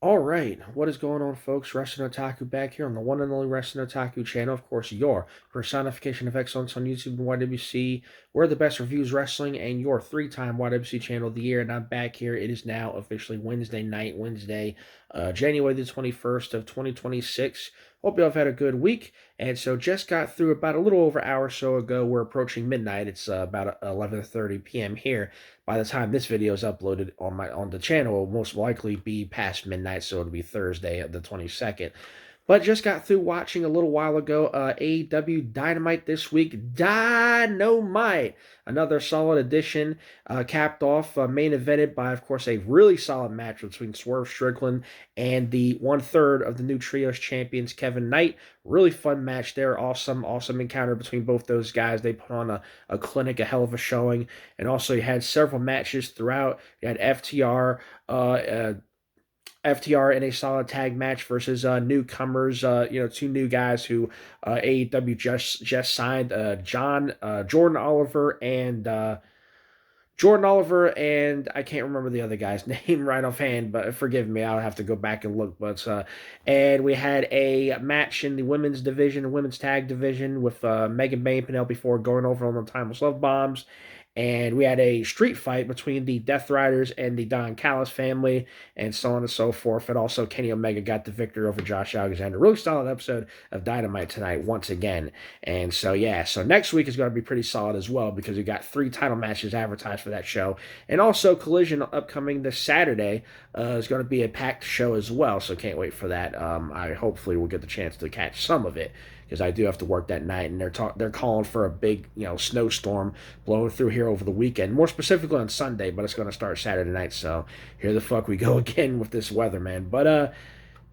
All right, what is going on, folks? Wrestling Otaku back here on the one and only Wrestling Otaku channel. Of course, your personification of excellence on YouTube and YWC. We're the best reviews wrestling and your three-time YWC channel of the year. And I'm back here. It is now officially Wednesday night, January the 21st of 2026. Hope you all have had a good week. And so just got through about a little over an hour or so ago. We're approaching midnight. It's about 11:30 p.m. here. By the time this video is uploaded on the channel, it will most likely be past midnight, so it'll be Thursday the 22nd. But just got through watching a little while ago AEW Dynamite this week. Dynamite! Another solid edition, capped off, main evented by, of course, a really solid match between Swerve Strickland and the one-third of the new Trios champions, Kevin Knight. Really fun match there. Awesome encounter between both those guys. They put on a clinic, a hell of a showing. And also you had several matches throughout. You had FTR in a solid tag match versus newcomers, two new guys who AEW just signed, Jordan Oliver and I can't remember the other guy's name right offhand, but forgive me, I'll have to go back and look. But and we had a match in the women's division, women's tag division, with Megan Bay and Penelope Ford going over on the Timeless Love Bombs. And we had a street fight between the Death Riders and the Don Callis family, and so on and so forth. And also, Kenny Omega got the victory over Josh Alexander. Really solid episode of Dynamite tonight, once again. And so, yeah, so next week is going to be pretty solid as well, because we got 3 title matches advertised for that show. And also, Collision upcoming this Saturday is going to be a packed show as well, so can't wait for that. I hopefully will get the chance to catch some of it, because I do have to work that night, and they're calling for a big, snowstorm blowing through here over the weekend, more specifically on Sunday, but it's going to start Saturday night, so here the fuck we go again with this weather, man. But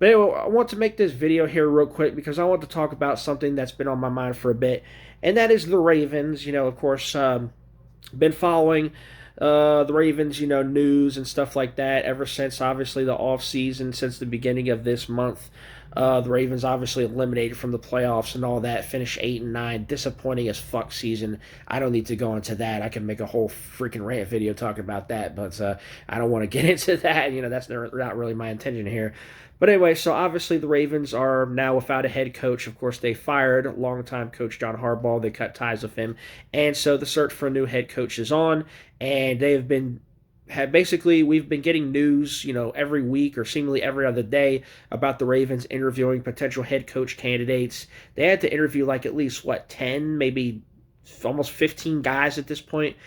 anyway, I want to make this video here real quick because I want to talk about something that's been on my mind for a bit, and that is the Ravens. Of course, been following the Ravens, news and stuff like that ever since, obviously, the off season, since the beginning of this month. The Ravens obviously eliminated from the playoffs and all that, finished 8-9, disappointing as fuck season. I don't need to go into that. I can make a whole freaking rant video talking about that, but I don't want to get into that. That's not really my intention here. But anyway, so obviously the Ravens are now without a head coach. Of course, they fired longtime coach John Harbaugh. They cut ties with him. And so the search for a new head coach is on, and we've been getting news, every week or seemingly every other day about the Ravens interviewing potential head coach candidates. They had to interview at least 10, maybe almost 15 guys at this point.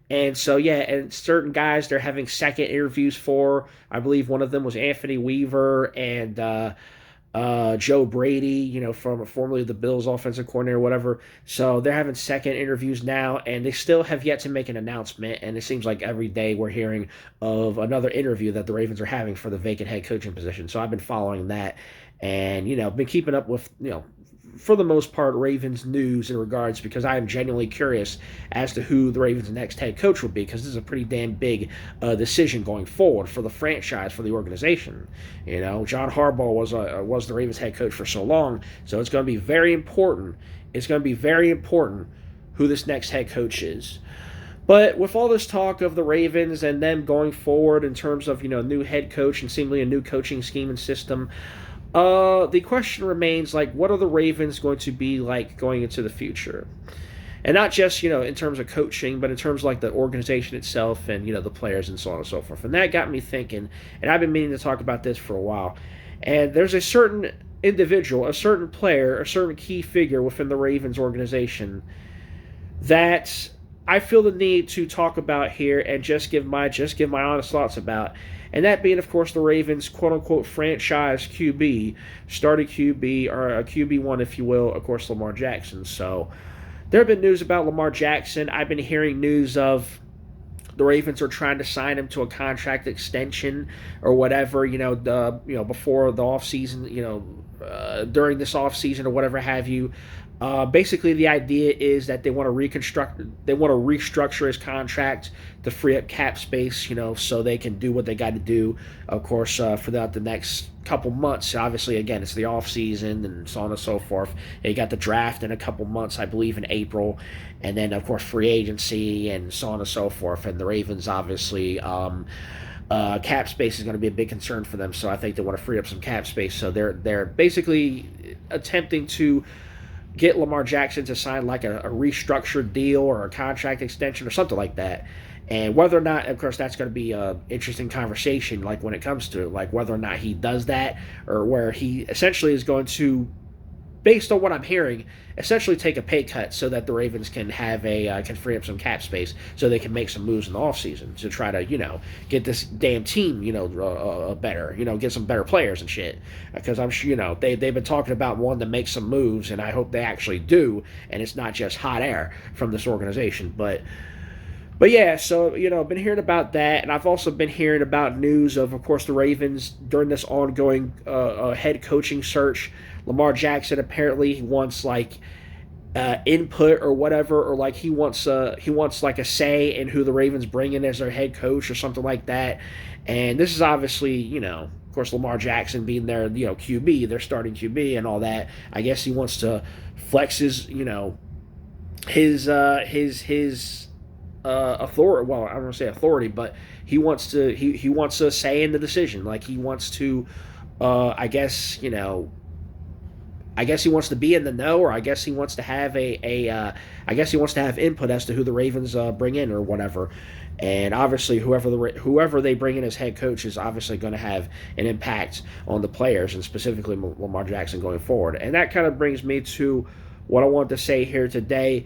And so, yeah, and certain guys they're having second interviews for. I believe one of them was Anthony Weaver and Joe Brady, from formerly the Bills offensive coordinator or whatever. So they're having second interviews now, and they still have yet to make an announcement. And it seems like every day we're hearing of another interview that the Ravens are having for the vacant head coaching position. So I've been following that, and been keeping up with for the most part, Ravens news in regards, because I am genuinely curious as to who the Ravens' next head coach will be, because this is a pretty damn big decision going forward for the franchise, for the organization. John Harbaugh was the Ravens' head coach for so long, so it's going to be very important. It's going to be very important who this next head coach is. But with all this talk of the Ravens and them going forward in terms of new head coach and seemingly a new coaching scheme and system, the question remains, what are the Ravens going to be like going into the future? And not just, in terms of coaching, but in terms of, the organization itself and, the players and so on and so forth. And that got me thinking, and I've been meaning to talk about this for a while. And there's a certain individual, a certain player, a certain key figure within the Ravens organization that I feel the need to talk about here and just give my honest thoughts about. And that being, of course, the Ravens' quote-unquote franchise QB, starting QB, or a QB1, if you will, of course, Lamar Jackson. So there have been news about Lamar Jackson. I've been hearing news of the Ravens are trying to sign him to a contract extension or whatever, before the offseason, during this offseason or whatever have you. Basically, the idea is that they want to restructure his contract to free up cap space, so they can do what they got to do, of course, for the next couple months. Obviously, again, it's the off season and so on and so forth. You got the draft in a couple months, I believe, in April, and then, of course, free agency and so on and so forth. And the Ravens, obviously, Cap space is going to be a big concern for them. So I think they want to free up some cap space. So they're basically attempting to get Lamar Jackson to sign like a restructured deal or a contract extension or something like that. And whether or not, of course, that's going to be an interesting conversation, like when it comes to like whether or not he does that, or where he essentially is going to, based on what I'm hearing, essentially take a pay cut so that the Ravens can have can free up some cap space so they can make some moves in the offseason to try to get this damn team better, get some better players and shit. Because I'm sure they've been talking about wanting to make some moves, and I hope they actually do, and it's not just hot air from this organization. But yeah, so I've been hearing about that, and I've also been hearing about news of course, the Ravens during this ongoing head coaching search. Lamar Jackson apparently wants like input or whatever, or like he wants like a say in who the Ravens bring in as their head coach or something like that. And this is obviously of course, Lamar Jackson being their QB, their starting QB and all that. I guess he wants to flex his authority. Well, I don't want to say authority, but he wants a say in the decision. Like he wants to, I guess he wants to be in the know, or I guess he wants to have I guess he wants to have input as to who the Ravens bring in or whatever. And obviously, whoever they bring in as head coach is obviously going to have an impact on the players, and specifically Lamar Jackson going forward. And that kind of brings me to what I wanted to say here today.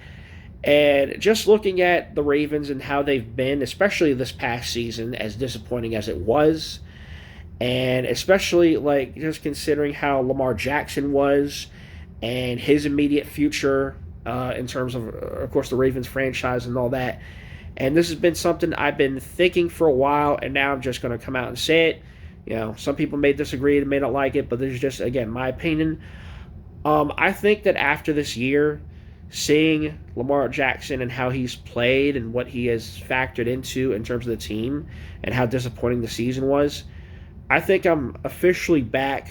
And just looking at the Ravens and how they've been, especially this past season, as disappointing as it was, and especially like just considering how Lamar Jackson was and his immediate future in terms of course, the Ravens franchise and all that. And this has been something I've been thinking for a while, and now I'm just going to come out and say it. Some people may disagree and may not like it, but this is just, again, my opinion. I think that after this year, seeing Lamar Jackson and how he's played and what he has factored into in terms of the team and how disappointing the season was, I think I'm officially back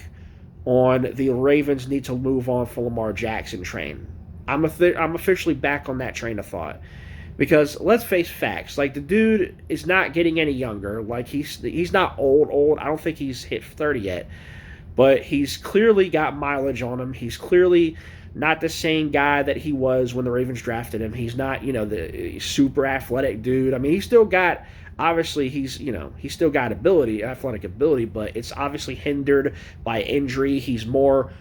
on the Ravens need to move on for Lamar Jackson train. I'm officially back on that train of thought. Because let's face facts, like the dude is not getting any younger. Like he's not old. I don't think he's hit 30 yet. But he's clearly got mileage on him. He's clearly not the same guy that he was when the Ravens drafted him. He's not, the super athletic dude. I mean, he's still got, obviously, he's still got athletic ability, but it's obviously hindered by injury. He's more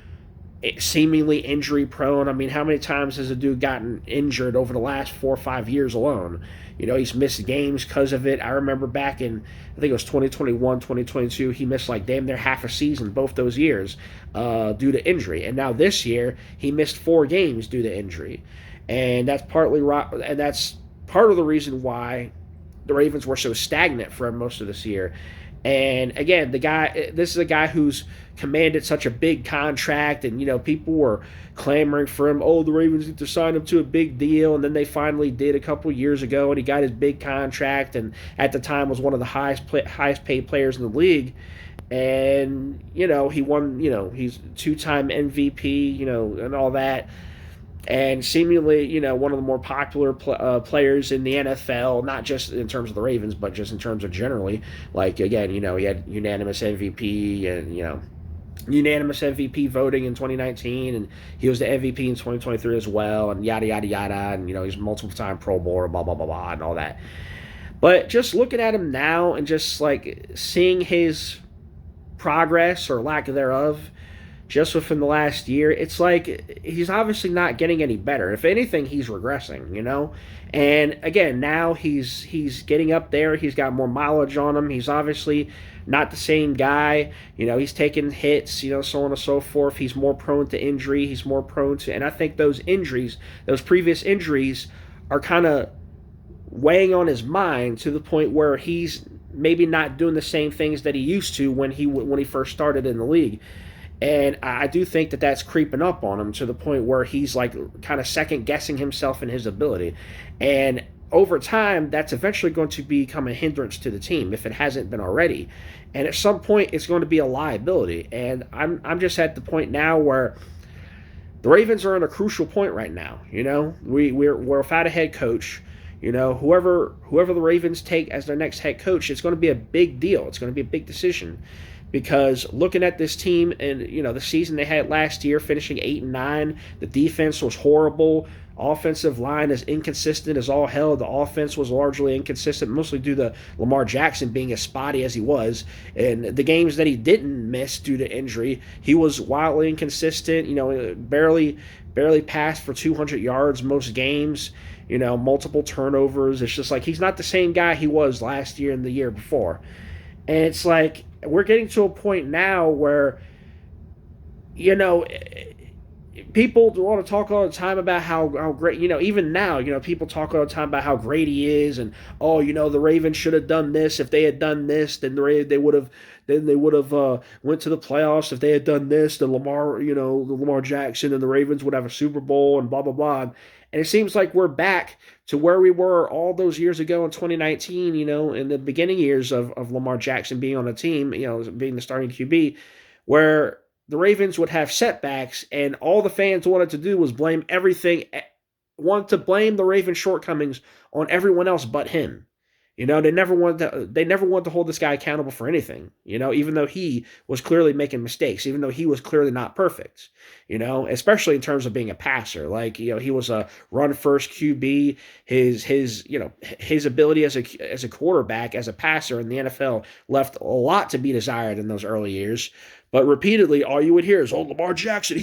seemingly injury prone. I mean, how many times has a dude gotten injured over the last 4 or 5 years alone? He's missed games because of it. I remember back in, I think it was 2021, 2022, he missed like damn near half a season both those years due to injury. And now this year, he missed 4 games due to injury. And that's part of the reason why the Ravens were so stagnant for most of this year. And again, this is a guy who's commanded such a big contract, and people were clamoring for him. Oh, the Ravens need to sign him to a big deal, and then they finally did a couple years ago, and he got his big contract, and at the time was one of the highest paid players in the league. And he won. He's 2-time MVP. And all that. And seemingly, one of the more popular players in the NFL, not just in terms of the Ravens, but just in terms of generally. Like, again, he had unanimous MVP and, unanimous MVP voting in 2019, and he was the MVP in 2023 as well, and yada, yada, yada, and, he's multiple-time Pro Bowler, blah, blah, blah, blah, and all that. But just looking at him now and just, like, seeing his progress or lack thereof, just within the last year, it's like he's obviously not getting any better. If anything, he's regressing, And again, now he's getting up there. He's got more mileage on him. He's obviously not the same guy. He's taking hits, so on and so forth. He's more prone to injury. He's more prone to, and I think those previous injuries, are kind of weighing on his mind to the point where he's maybe not doing the same things that he used to when he first started in the league. And I do think that that's creeping up on him to the point where he's like kind of second guessing himself and his ability. And over time, that's eventually going to become a hindrance to the team if it hasn't been already. And at some point, it's going to be a liability. And I'm just at the point now where the Ravens are in a crucial point right now. We're without a head coach. Whoever the Ravens take as their next head coach, it's going to be a big deal. It's going to be a big decision because looking at this team and the season they had last year, finishing 8-9, the defense was horrible. Offensive line is inconsistent as all hell. The offense was largely inconsistent, mostly due to Lamar Jackson being as spotty as he was. And the games that he didn't miss due to injury, he was wildly inconsistent. Barely passed for 200 yards most games. Multiple turnovers. It's just like he's not the same guy he was last year and the year before. And it's like we're getting to a point now where, people want to talk all the time about how great, even now, people talk all the time about how great he is, and the Ravens should have done this. If they had done this, then they would have went to the playoffs. If they had done this, then Lamar Jackson and the Ravens would have a Super Bowl and blah blah blah. And it seems like we're back to where we were all those years ago in 2019. In the beginning years of Lamar Jackson being on a team, being the starting QB, where the Ravens would have setbacks, and all the fans wanted to do was wanted to blame the Ravens' shortcomings on everyone else but him. They never wanted to hold this guy accountable for anything, even though he was clearly making mistakes, even though he was clearly not perfect, especially in terms of being a passer. Like, he was a run first QB. His ability as a quarterback, as a passer in the NFL left a lot to be desired in those early years. But repeatedly, all you would hear is, Lamar Jackson,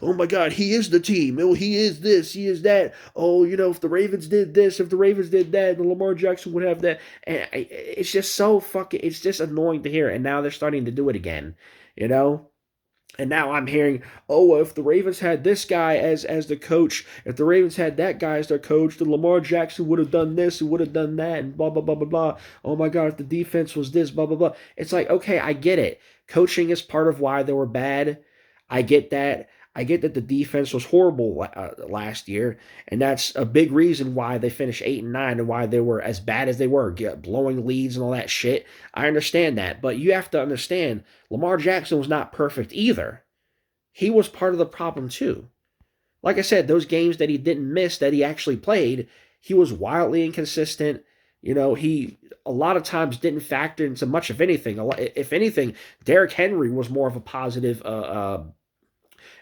oh my God, he is the team. Oh, he is this, he is that. Oh, if the Ravens did this, if the Ravens did that, then Lamar Jackson would have that. And it's just so it's just annoying to hear. And now they're starting to do it again, And now I'm hearing, if the Ravens had this guy as the coach, if the Ravens had that guy as their coach, then Lamar Jackson would have done this and would have done that and blah, blah, blah, blah, blah. Oh my God, if the defense was this, blah, blah, blah. It's like, okay, I get it. Coaching is part of why they were bad. I get that. I get that the defense was horrible last year, and that's a big reason why they finished 8-9 and why they were as bad as they were, blowing leads and all that shit. I understand that, but you have to understand, Lamar Jackson was not perfect either. He was part of the problem too. Like I said, those games that he didn't miss, that he actually played, he was wildly inconsistent. He a lot of times didn't factor into much of anything. If anything, Derrick Henry was more of a positive.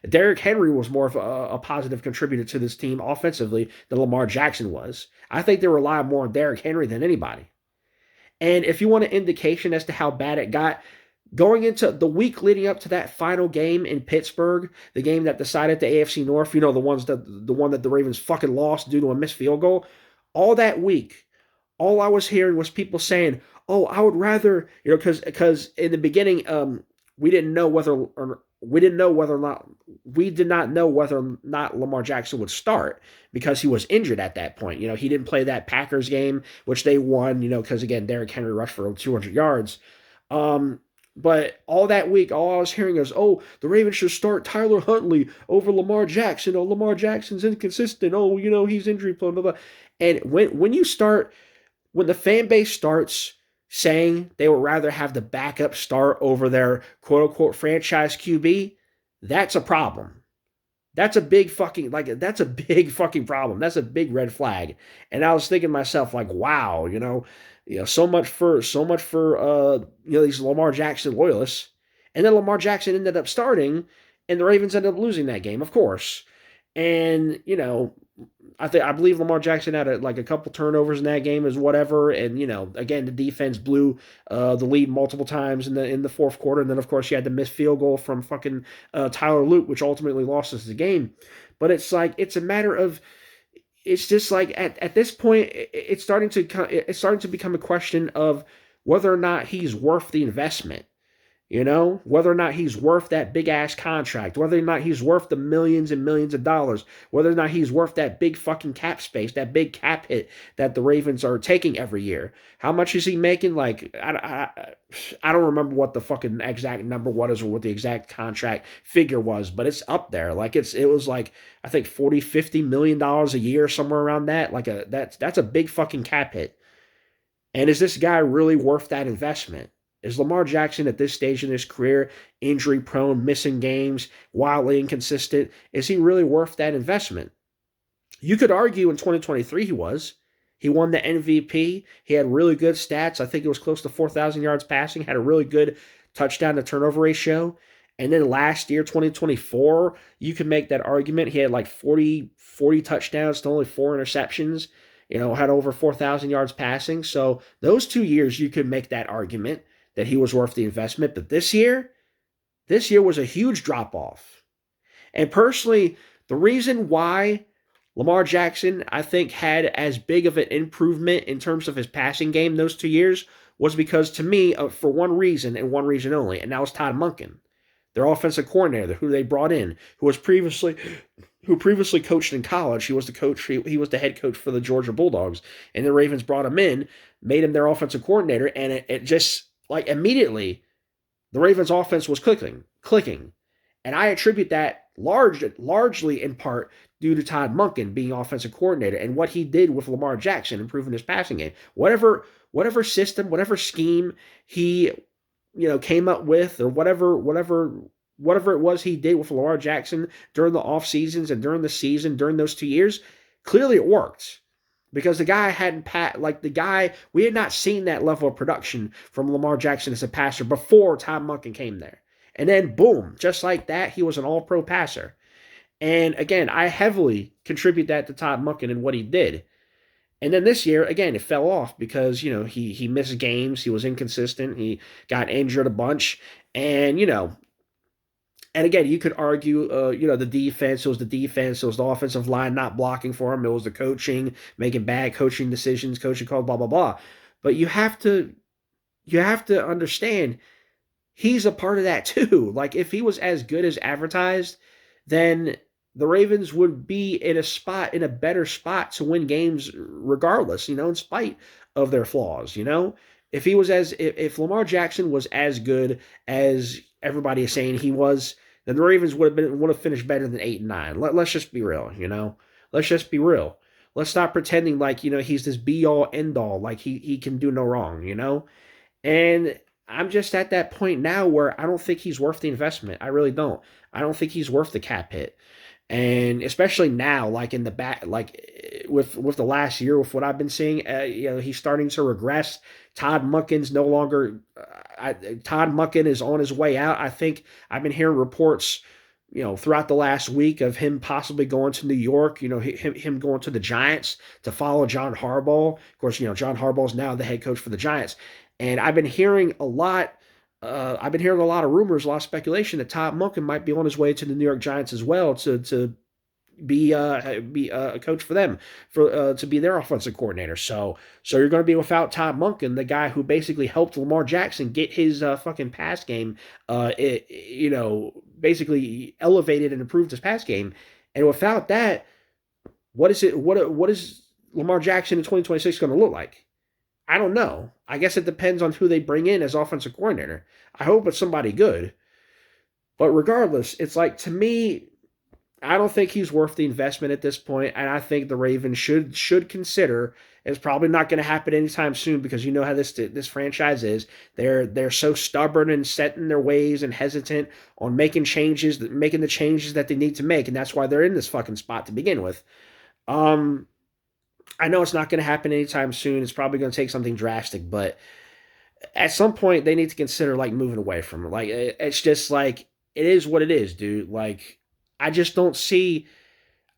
Derrick Henry was more of a positive contributor to this team offensively than Lamar Jackson was. I think they rely more on Derrick Henry than anybody. And if you want an indication as to how bad it got, going into the week leading up to that final game in Pittsburgh, the game that decided the AFC North, the one that the Ravens fucking lost due to a missed field goal, all that week, all I was hearing was people saying, I would rather, because in the beginning, we did not know whether or not Lamar Jackson would start because he was injured at that point. He didn't play that Packers game, which they won, because again, Derrick Henry rushed for 200 yards. But all that week, all I was hearing is, the Ravens should start Tyler Huntley over Lamar Jackson. Lamar Jackson's inconsistent. He's injury prone, blah, blah. And when the fan base starts saying they would rather have the backup start over their quote-unquote franchise QB, that's a problem. That's a big fucking problem. That's a big red flag. And I was thinking to myself, like, wow, so much for these Lamar Jackson loyalists. And then Lamar Jackson ended up starting, and the Ravens ended up losing that game, of course. And, I believe Lamar Jackson had a couple turnovers in that game as whatever, and again the defense blew the lead multiple times in the fourth quarter, and then of course you had the missed field goal from fucking Tyler Luke, which ultimately lost us the game. But it's like it's just like at this point it's starting to become a question of whether or not he's worth the investment. Whether or not he's worth that big ass contract, whether or not he's worth the millions and millions of dollars, whether or not he's worth that big fucking cap space, that big cap hit that the Ravens are taking every year. How much is he making? Like, I don't remember what the fucking exact number was or what the exact contract figure was, but it's up there. Like it was like, I think $40-50 million a year, somewhere around that. Like that's a big fucking cap hit. And is this guy really worth that investment? Is Lamar Jackson at this stage in his career, injury prone, missing games, wildly inconsistent? Is he really worth that investment? You could argue in 2023 he was. He won the MVP. He had really good stats. I think it was close to 4,000 yards passing, had a really good touchdown to turnover ratio. And then last year, 2024, you could make that argument. He had like 40 touchdowns to only 4 interceptions, had over 4,000 yards passing. So those 2 years, you could make that argument that he was worth the investment. But this year was a huge drop off. And personally, the reason why Lamar Jackson, I think, had as big of an improvement in terms of his passing game those 2 years was because, to me, for one reason and one reason only, and that was Todd Monken, their offensive coordinator, who they brought in, who previously coached in college. He was the coach. He was the head coach for the Georgia Bulldogs, and the Ravens brought him in, made him their offensive coordinator, and it just like immediately the Ravens' offense was clicking. And I attribute that largely in part due to Todd Monken being offensive coordinator and what he did with Lamar Jackson, improving his passing game. Whatever system, whatever scheme he came up with, or whatever it was he did with Lamar Jackson during the off seasons and during the season during those 2 years, clearly it worked. Because the guy we had not seen that level of production from Lamar Jackson as a passer before Todd Monken came there. And then, boom, just like that, he was an all-pro passer. And again, I heavily contribute that to Todd Monken and what he did. And then this year, again, it fell off because, he missed games. He was inconsistent. He got injured a bunch. And, and again, you could argue, the defense. It was the defense. It was the offensive line not blocking for him. It was the coaching, making bad coaching decisions, coaching calls, blah, blah, blah. But you have to understand he's a part of that too. Like, if he was as good as advertised, then the Ravens would be in a better spot to win games regardless, in spite of their flaws, if Lamar Jackson was as good as everybody is saying he was, then the Ravens would have finished better than 8-9. Let's just be real, Let's just be real. Let's stop pretending like, he's this be all end all, like he can do no wrong, And I'm just at that point now where I don't think he's worth the investment. I really don't. I don't think he's worth the cap hit. And especially now, like in the back, like with the last year, with what I've been seeing, he's starting to regress. Todd Monken's no longer. Todd Monken is on his way out. I think I've been hearing reports, throughout the last week of him possibly going to New York. Him going to the Giants to follow John Harbaugh. Of course, John Harbaugh is now the head coach for the Giants, and I've been hearing a lot. I've been hearing a lot of rumors, a lot of speculation that Todd Monken might be on his way to the New York Giants as well to be a coach for them, to be their offensive coordinator. So you're going to be without Todd Monken, the guy who basically helped Lamar Jackson get his fucking pass game, basically elevated and improved his pass game. And without that, what is Lamar Jackson in 2026 going to look like? I don't know. I guess it depends on who they bring in as offensive coordinator. I hope it's somebody good. But regardless, it's like, to me, I don't think he's worth the investment at this point, and I think the Ravens should consider. It's probably not going to happen anytime soon because you know how this franchise is. They're so stubborn and set in their ways and hesitant on making the changes that they need to make, and that's why they're in this fucking spot to begin with. I know it's not going to happen anytime soon. It's probably going to take something drastic, but at some point they need to consider like moving away from it. Like, it's just like, it is what it is, dude. Like, I just don't see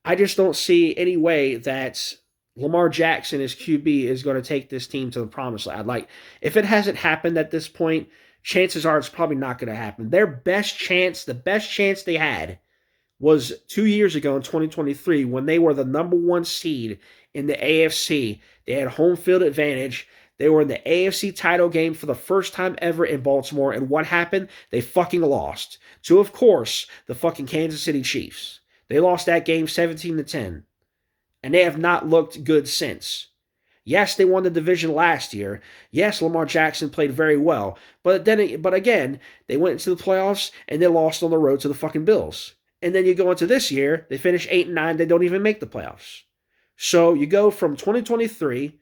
any way that Lamar Jackson as QB is going to take this team to the promised land. Like, if it hasn't happened at this point, chances are it's probably not going to happen. The best chance they had was 2 years ago in 2023 when they were the number one seed in the AFC. They had home field advantage. They were in the AFC title game for the first time ever in Baltimore. And what happened? They fucking lost to, of course, the fucking Kansas City Chiefs. They lost that game 17-10. And they have not looked good since. Yes, they won the division last year. Yes, Lamar Jackson played very well. But again, they went into the playoffs and they lost on the road to the fucking Bills. And then you go into this year, they finish 8-9, they don't even make the playoffs. So you go from 2023,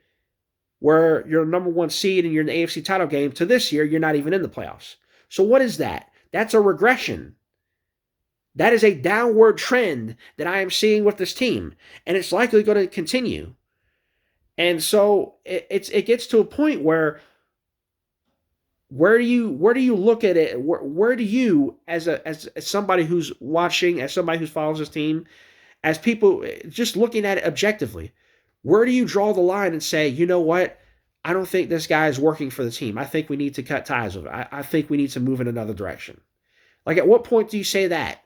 where you're the number one seed and you're in the AFC title game, to this year, you're not even in the playoffs. So what is that? That's a regression. That is a downward trend that I am seeing with this team. And it's likely going to continue. And so it gets to a point where do you look at it? Where do you as somebody who's watching, as somebody who follows this team, as people just looking at it objectively, where do you draw the line and say, you know what? I don't think this guy is working for the team. I think we need to cut ties with it. I think we need to move in another direction. Like, at what point do you say that?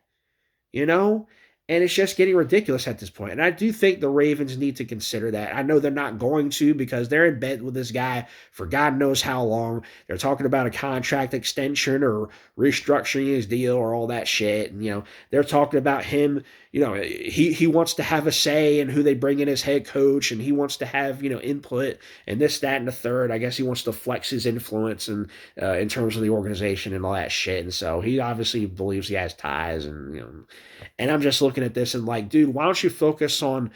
You know? And it's just getting ridiculous at this point. And I do think the Ravens need to consider that. I know they're not going to because they're in bed with this guy for God knows how long. They're talking about a contract extension or restructuring his deal or all that shit. And, they're talking about him, he wants to have a say in who they bring in as head coach, and he wants to have, input and this, that, and the third. I guess he wants to flex his influence and in terms of the organization and all that shit. And so he obviously believes he has ties, and I'm just looking at this and like, dude, why don't you focus on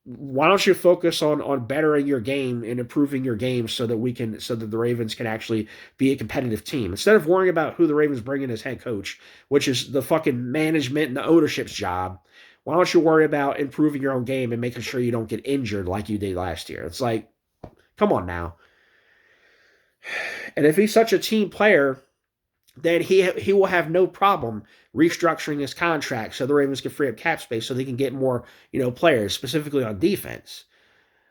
bettering your game and improving your game so that the Ravens can actually be a competitive team instead of worrying about who the Ravens bring in as head coach, which is the fucking management and the ownership's job. Why don't you worry about improving your own game and making sure you don't get injured like you did last year? It's like, come on now. And if he's such a team player, then he will have no problem restructuring his contract so the Ravens can free up cap space so they can get more players specifically on defense.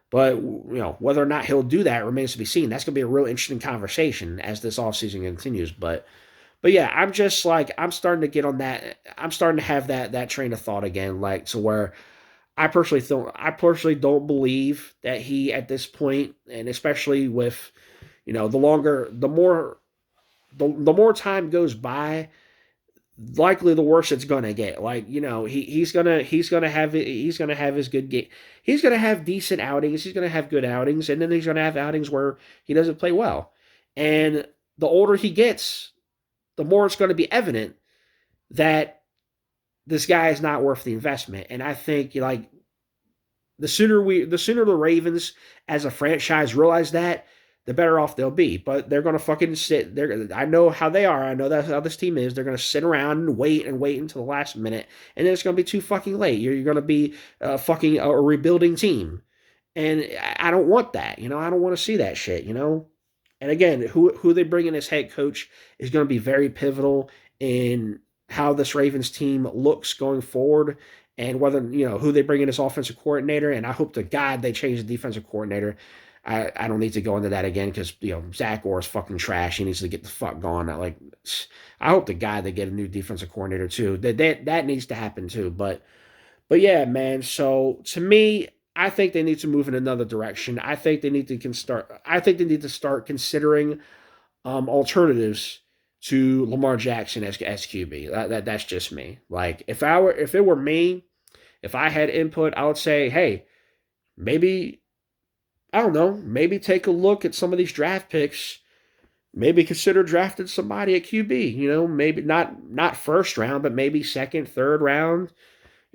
But whether or not he'll do that remains to be seen. That's going to be a real interesting conversation as this offseason continues. But yeah, I'm just like I'm starting to get on that. I'm starting to have that train of thought again, like to where I personally don't believe that he at this point, and especially with the more time goes by, likely the worse it's gonna get. Like he's gonna have his good game. He's gonna have decent outings. He's gonna have good outings, and then he's gonna have outings where he doesn't play well. And the older he gets, the more it's going to be evident that this guy is not worth the investment. And I think like the sooner the Ravens as a franchise realize that, the better off they'll be. But they're gonna fucking sit. I know how they are. I know that's how this team is. They're gonna sit around and wait until the last minute, and then it's gonna be too fucking late. You're gonna be fucking a rebuilding team, and I don't want that. I don't want to see that shit. And again, who they bring in as head coach is going to be very pivotal in how this Ravens team looks going forward, and whether who they bring in as offensive coordinator. And I hope to God they change the defensive coordinator. I don't need to go into that again because Zach Orr is fucking trash. He needs to get the fuck gone. I hope to God they get a new defensive coordinator too. That needs to happen too. But yeah, man. So to me, I think they need to move in another direction. I think they need to start considering alternatives to Lamar Jackson as QB. That's just me. Like if it were me, if I had input, I would say, hey, maybe I don't know, maybe take a look at some of these draft picks. Maybe consider drafting somebody at QB. Maybe not first round, but maybe second, third round.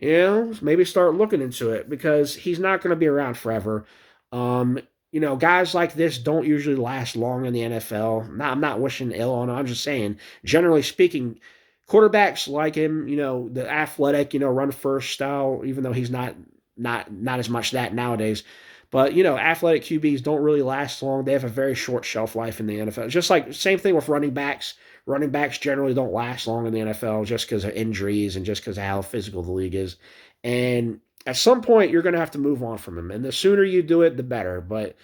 Maybe start looking into it because he's not going to be around forever. Guys like this don't usually last long in the NFL. I'm not wishing ill on him. I'm just saying, generally speaking, quarterbacks like him, the athletic, run first style, even though he's not as much that nowadays. But athletic QBs don't really last long. They have a very short shelf life in the NFL. Just like same thing with running backs. Running backs generally don't last long in the NFL just because of injuries and just because of how physical the league is. And at some point, you're going to have to move on from him. And the sooner you do it, the better. But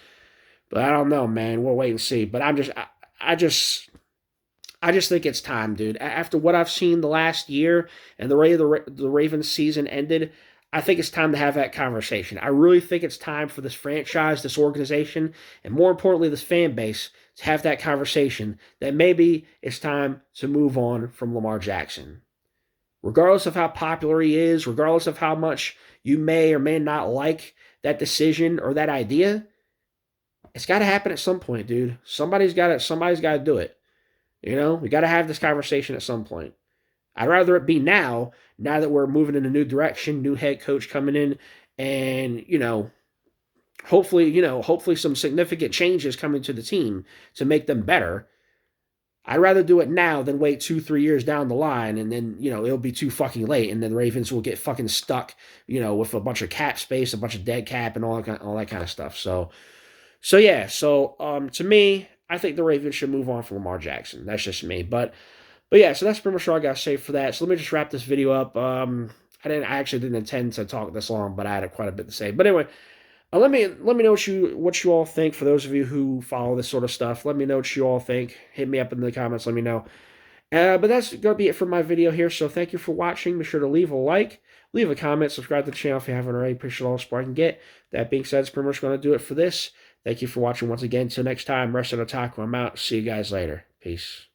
I don't know, man. We'll wait and see. But I just think it's time, dude. After what I've seen the last year and the way the Ravens season ended, I think it's time to have that conversation. I really think it's time for this franchise, this organization, and more importantly, this fan base to have that conversation that maybe it's time to move on from Lamar Jackson. Regardless of how popular he is, regardless of how much you may or may not like that decision or that idea, it's got to happen at some point, dude. Somebody's got to do it. We got to have this conversation at some point. I'd rather it be now that we're moving in a new direction, new head coach coming in, and hopefully some significant changes coming to the team to make them better. I'd rather do it now than wait 2, 3 years down the line, and then it'll be too fucking late, and then the Ravens will get fucking stuck, with a bunch of cap space, a bunch of dead cap, and all that kind of stuff. So yeah, to me, I think the Ravens should move on from Lamar Jackson. That's just me, but yeah, so that's pretty much all I got to say for that. So let me just wrap this video up. I actually didn't intend to talk this long, but I had quite a bit to say. But anyway, let me know what you all think. For those of you who follow this sort of stuff, let me know what you all think. Hit me up in the comments. Let me know. But that's gonna be it for my video here. So thank you for watching. Be sure to leave a like, leave a comment, subscribe to the channel if you haven't already. Appreciate all the support I can get. That being said, that's pretty much gonna do it for this. Thank you for watching once again. Until next time, rest of the taco. I'm out. See you guys later. Peace.